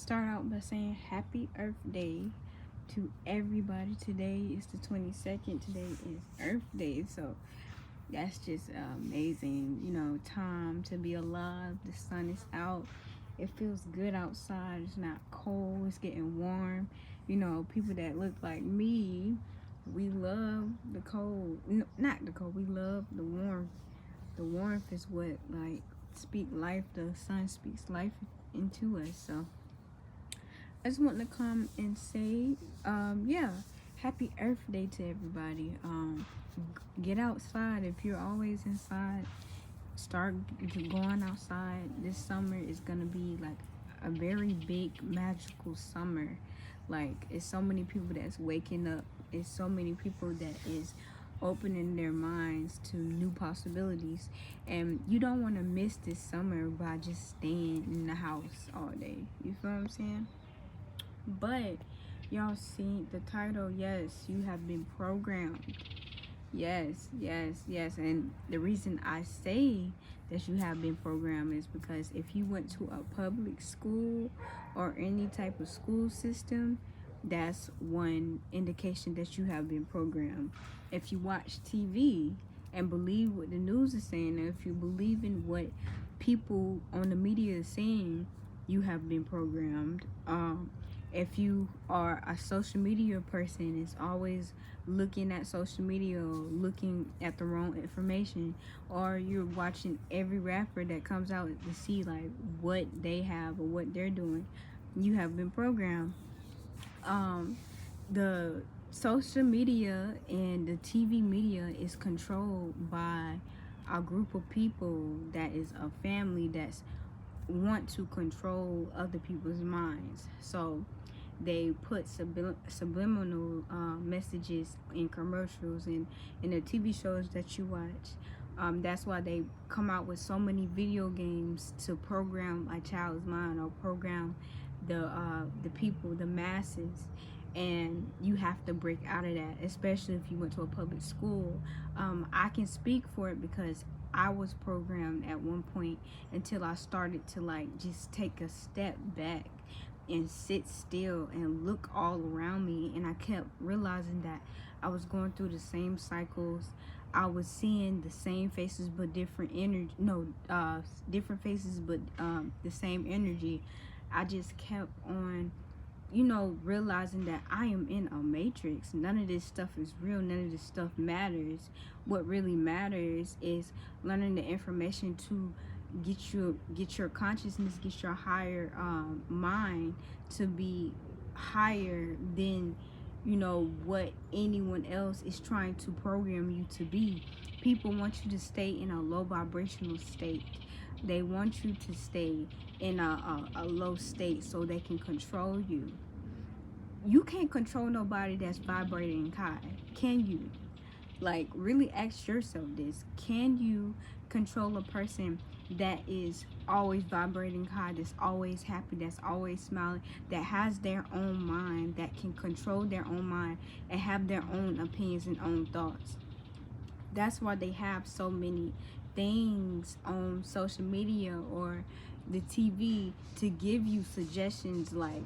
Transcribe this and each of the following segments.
start out by saying happy Earth Day to everybody. Today is the 22nd. Today is Earth Day. So that's just amazing. Time to be alive. The sun is out. It feels good outside. It's not cold. It's getting warm. People that look like me, we love the cold. No, not the cold. We love the warmth. The warmth is what speak life. The sun speaks life into us. So I just want to come and say, yeah, happy Earth Day to everybody. Get outside. If you're always inside, start going outside. This summer is gonna be like a very big magical summer. Like, it's so many people that's waking up. It's so many people that is opening their minds to new possibilities, and you don't want to miss this summer by just staying in the house all day. You feel what I'm saying? But y'all see the title. Yes, you have been programmed. Yes, yes, yes. And the reason I say that you have been programmed is because if you went to a public school or any type of school system, that's one indication that you have been programmed. If you watch TV and believe what the news is saying, or if you believe in what people on the media is saying, you have been programmed. If you are a social media person, is always looking at social media or looking at the wrong information, or you're watching every rapper that comes out to see like what they have or what they're doing, you have been programmed. The social media and the TV media is controlled by a group of people that is a family that's want to control other people's minds. So they put subliminal messages in commercials and in the TV shows that you watch. That's why they come out with so many video games to program a child's mind, or program the people, the masses. And you have to break out of that, especially if you went to a public school. I can speak for it because I was programmed at one point until I started to just take a step back and sit still and look all around me, and I kept realizing that I was going through the same cycles. I was seeing the same faces but different energy. No, different faces but the same energy. I just kept on realizing that I am in a matrix. None of this stuff is real. None of this stuff matters. What really matters is learning the information to get your consciousness, get your higher mind to be higher than what anyone else is trying to program you to be. People want you to stay in a low vibrational state. They want you to stay in a low state so they can control you. You can't control nobody that's vibrating high, can you? Like, really ask yourself this. Can you control a person that is always vibrating high, that's always happy, that's always smiling, that has their own mind, that can control their own mind and have their own opinions and own thoughts? That's why they have so many things on social media or the TV to give you suggestions, like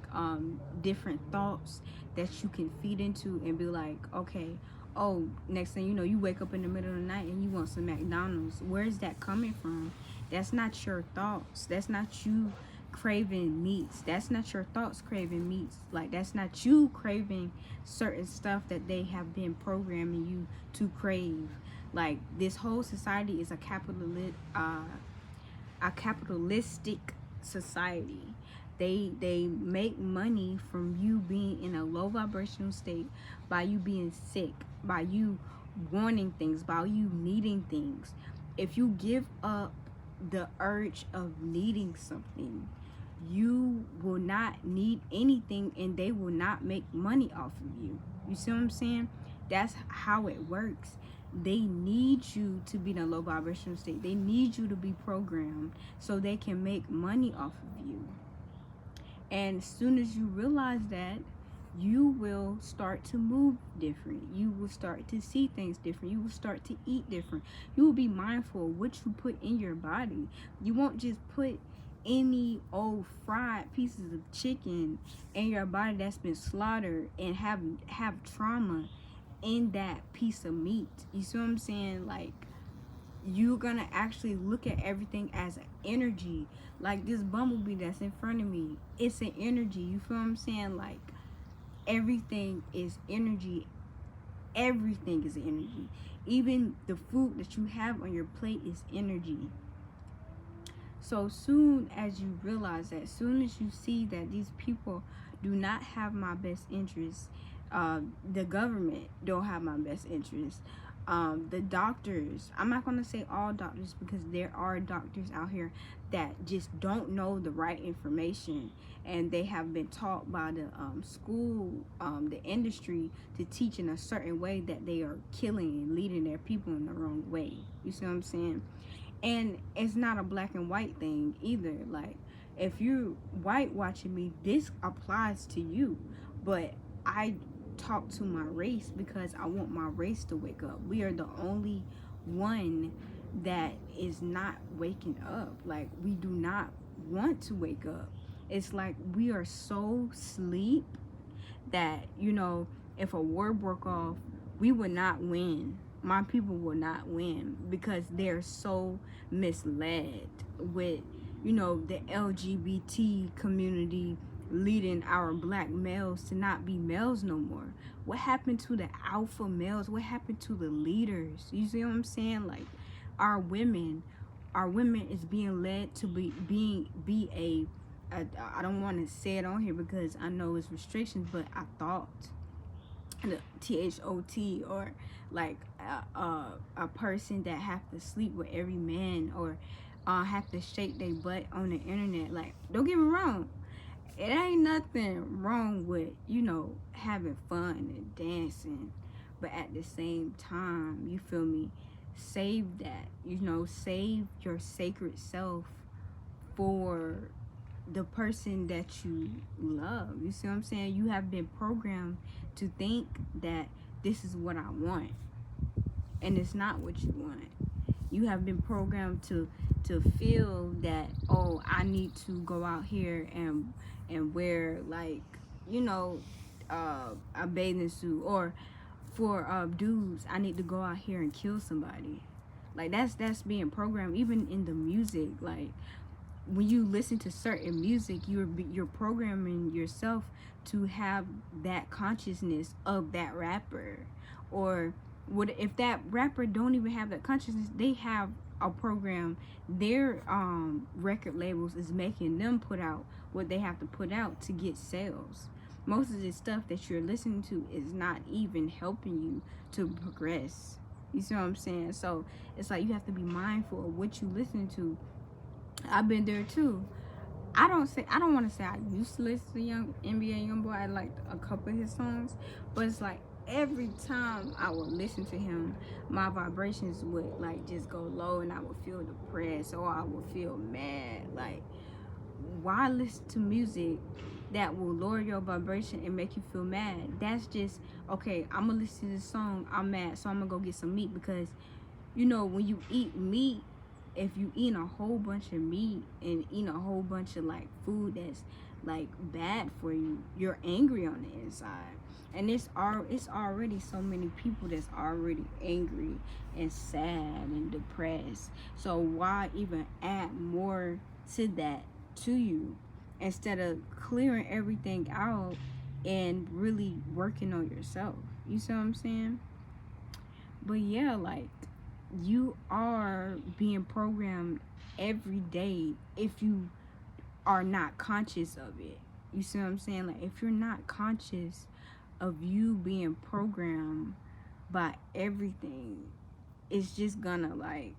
different thoughts that you can feed into and be like, okay, oh, next thing you know, you wake up in the middle of the night and you want some McDonald's. Where's that coming from? That's not your thoughts. That's not you craving meats. That's not your thoughts craving meats. Like, that's not you craving certain stuff that they have been programming you to crave. Like, this whole society is a capitalistic society. They make money from you being in a low vibrational state, by you being sick, by you wanting things, by you needing things. If you give up the urge of needing something, you will not need anything, and they will not make money off of you. You see what I'm saying? That's how it works. They need you to be in a low vibrational state. They need you to be programmed so they can make money off of you. And as soon as you realize that, you will start to move different. You will start to see things different. You will start to eat different. You will be mindful of what you put in your body. You won't just put any old fried pieces of chicken in your body that's been slaughtered and have trauma in that piece of meat. You see what I'm saying? Like, you're gonna actually look at everything as an energy. Like this bumblebee that's in front of me, it's an energy. You feel what I'm saying? Like, everything is energy. Everything is energy. Even the food that you have on your plate is energy. So soon as you realize that, soon as you see that these people do not have my best interests, the government don't have my best interests, the doctors, I'm not going to say all doctors, because there are doctors out here that just don't know the right information, and they have been taught by the school, the industry, to teach in a certain way that they are killing and leading their people in the wrong way. You see what I'm saying? And it's not a black and white thing either. Like, if you're white watching me, this applies to you. But I talk to my race because I want my race to wake up. We are the only one that is not waking up. Like, we do not want to wake up. It's like we are so asleep that, you know, if a war broke off, we would not win. My people will not win because they're so misled with, you know, the LGBT community leading our black males to not be males no more. What happened to the alpha males? What happened to the leaders? You see what I'm saying? Like, our women is being led to be a I don't want to say it on here because I know it's restrictions, but I thought the THOT, or like a person that have to sleep with every man, or have to shake their butt on the internet. Like, don't get me wrong, it ain't nothing wrong with, you know, having fun and dancing, but at the same time, you feel me, save that, you know, save your sacred self for the person that you love. You see what I'm saying? You have been programmed to think that this is what I want, and it's not what you want. You have been programmed to feel that, oh, I need to go out here and wear, like, you know, a bathing suit, or for dudes, I need to go out here and kill somebody. Like, that's being programmed. Even in the music, like, when you listen to certain music, you're programming yourself to have that consciousness of that rapper. Or what if that rapper don't even have that consciousness? They have a program, their record labels is making them put out what they have to put out to get sales. Most of the stuff that you're listening to is not even helping you to progress. You see what I'm saying? So it's like you have to be mindful of what you listen to. I've been there too. I don't want to say I used to listen to NBA Youngboy. I liked a couple of his songs, but it's like every time I would listen to him, my vibrations would like just go low, and I would feel depressed, or I would feel mad. Like, why listen to music that will lower your vibration and make you feel mad? That's just, okay, I'm gonna listen to this song, I'm mad, so I'm gonna go get some meat. Because, you know, when you eat meat, if you eat a whole bunch of meat and eat a whole bunch of like food that's like bad for you, you're angry on the inside. And it's already so many people that's already angry and sad and depressed. So why even add more to that to you, instead of clearing everything out and really working on yourself? You see what I'm saying? But yeah, like, you are being programmed every day if you are not conscious of it. You see what I'm saying? Like, if you're not conscious of you being programmed by everything, it's just gonna like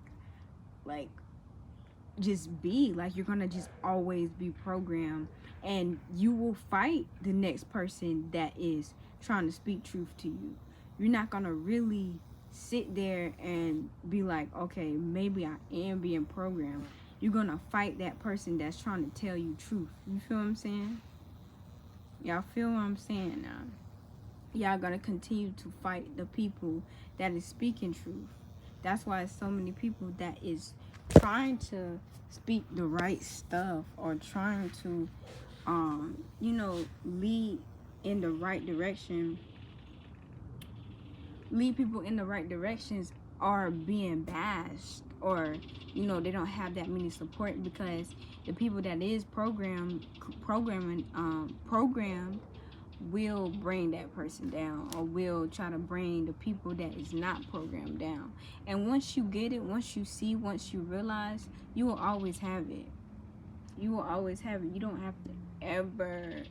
just be like, you're gonna just always be programmed, and you will fight the next person that is trying to speak truth to you. You're not gonna really sit there and be like, okay, maybe I am being programmed. You're gonna fight that person that's trying to tell you truth. You feel what I'm saying? Y'all feel what I'm saying now? Y'all gonna continue to fight the people that is speaking truth. That's why so many people that is trying to speak the right stuff or trying to lead in the right direction, lead people in the right directions, are being bashed, or they don't have that many support, because the people that is programmed will bring that person down, or will try to bring the people that is not programmed down. And once you get it, once you see, once you realize, you will always have it. You will always have it. You don't have to ever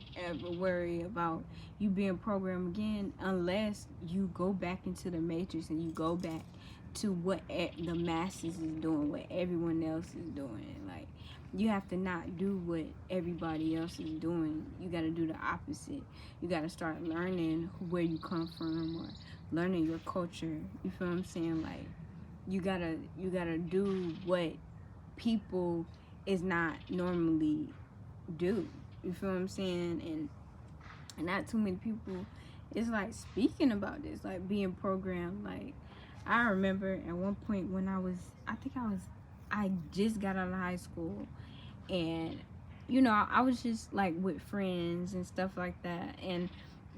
worry about you being programmed again, unless you go back into the matrix and you go back to what the masses is doing, what everyone else is doing. Like, you have to not do what everybody else is doing. You got to do the opposite. You got to start learning where you come from, or learning your culture. You feel what I'm saying? Like, you gotta do what people is not normally do. You feel what I'm saying? And not too many people is like speaking about this, like being programmed. Like, I remember at one point when I just got out of high school, and I was just like with friends and stuff like that, and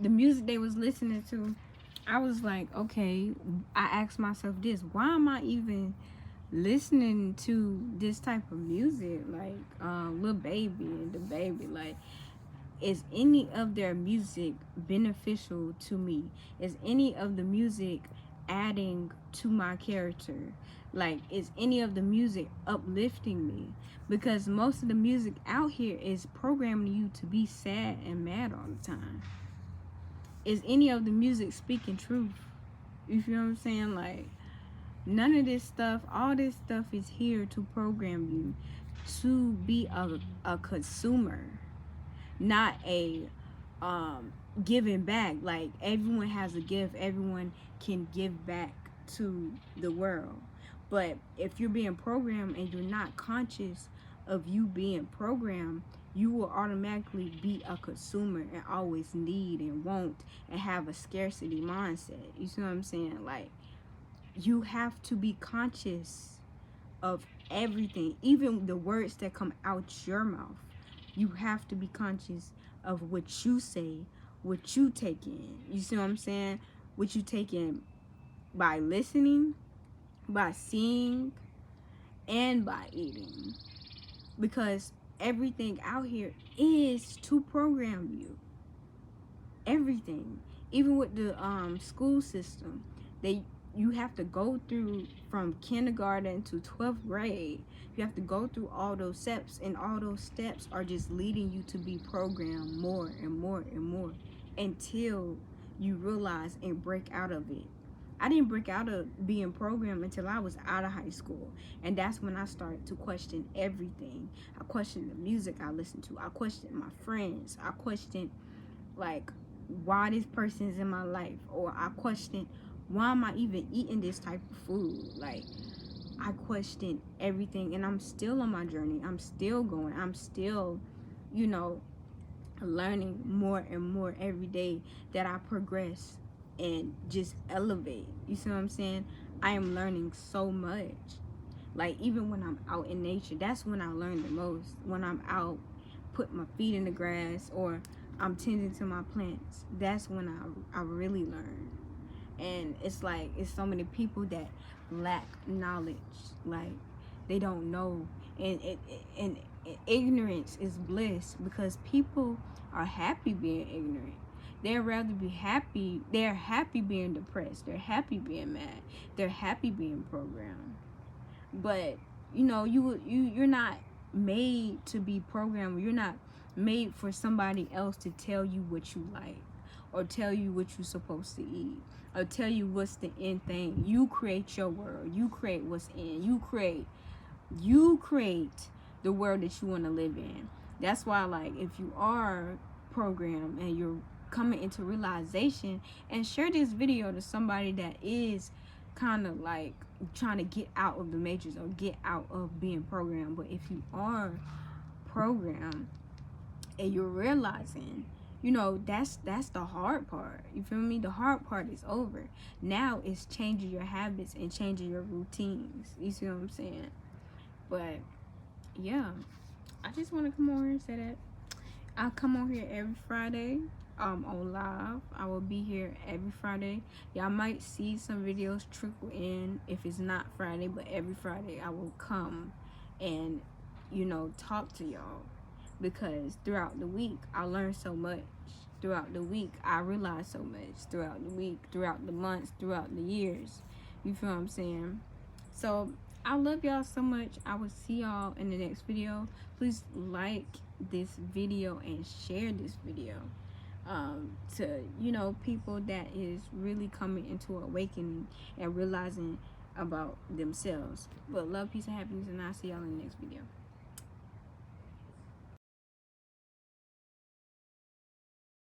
the music they was listening to, I was like, okay, I asked myself this: why am I even listening to this type of music? Like, Lil Baby and the Baby, like, is any of their music beneficial to me? Is any of the music adding to my character? Like, is any of the music uplifting me? Because most of the music out here is programming you to be sad and mad all the time. Is any of the music speaking truth? You feel what I'm saying? Like, none of this stuff, all this stuff is here to program you to be a consumer, not a giving back. Like, everyone has a gift, everyone can give back to the world. But if you're being programmed and you're not conscious of you being programmed, you will automatically be a consumer and always need and want and have a scarcity mindset. You see what I'm saying? Like, you have to be conscious of everything, even the words that come out your mouth. You have to be conscious of what you say, what you take in. You see what I'm saying? What you take in by listening, by seeing, and by eating. Because everything out here is to program you. Everything. Even with the school system, you have to go through from kindergarten to 12th grade. You have to go through all those steps, and all those steps are just leading you to be programmed more and more and more until you realize and break out of it. I didn't break out of being programmed until I was out of high school, and that's when I started to question everything. I questioned the music I listened to. I questioned my friends. I questioned, like, why this person is in my life, or I questioned, why am I even eating this type of food? Like, I questioned everything, and I'm still on my journey. I'm still going. I'm still, learning more and more every day that I progress and just elevate. You see what I'm saying? I am learning so much. Like, even when I'm out in nature, that's when I learn the most. When I'm out, put my feet in the grass, or I'm tending to my plants, that's when I really learn. And it's like, it's so many people that lack knowledge. Like, they don't know, and ignorance is bliss, because people are happy being ignorant. They'd rather be happy. They're happy being depressed. They're happy being mad. They're happy being programmed. But you're not made to be programmed. You're not made for somebody else to tell you what you like, or tell you what you're supposed to eat, or tell you what's the end thing. You create your world. You create what's in. You create the world that you want to live in. That's why, like, if you are programmed and you're coming into realization, and share this video to somebody that is kind of like trying to get out of the matrix or get out of being programmed. But if you are programmed and you're realizing, that's the hard part. You feel me? The hard part is over. Now it's changing your habits and changing your routines. You see what I'm saying? But yeah, I just want to come on here and say that I come on here every Friday on live. I will be here every Friday. Y'all might see some videos trickle in if it's not Friday, but every Friday I will come and talk to y'all, because throughout the week I learn so much. Throughout the week I realize so much. Throughout the week, throughout the months, throughout the years. You feel what I'm saying? So I love y'all so much. I will see y'all in the next video. Please like this video and share this video to people that is really coming into awakening and realizing about themselves. But love, peace, and happiness, and I'll see y'all in the next video.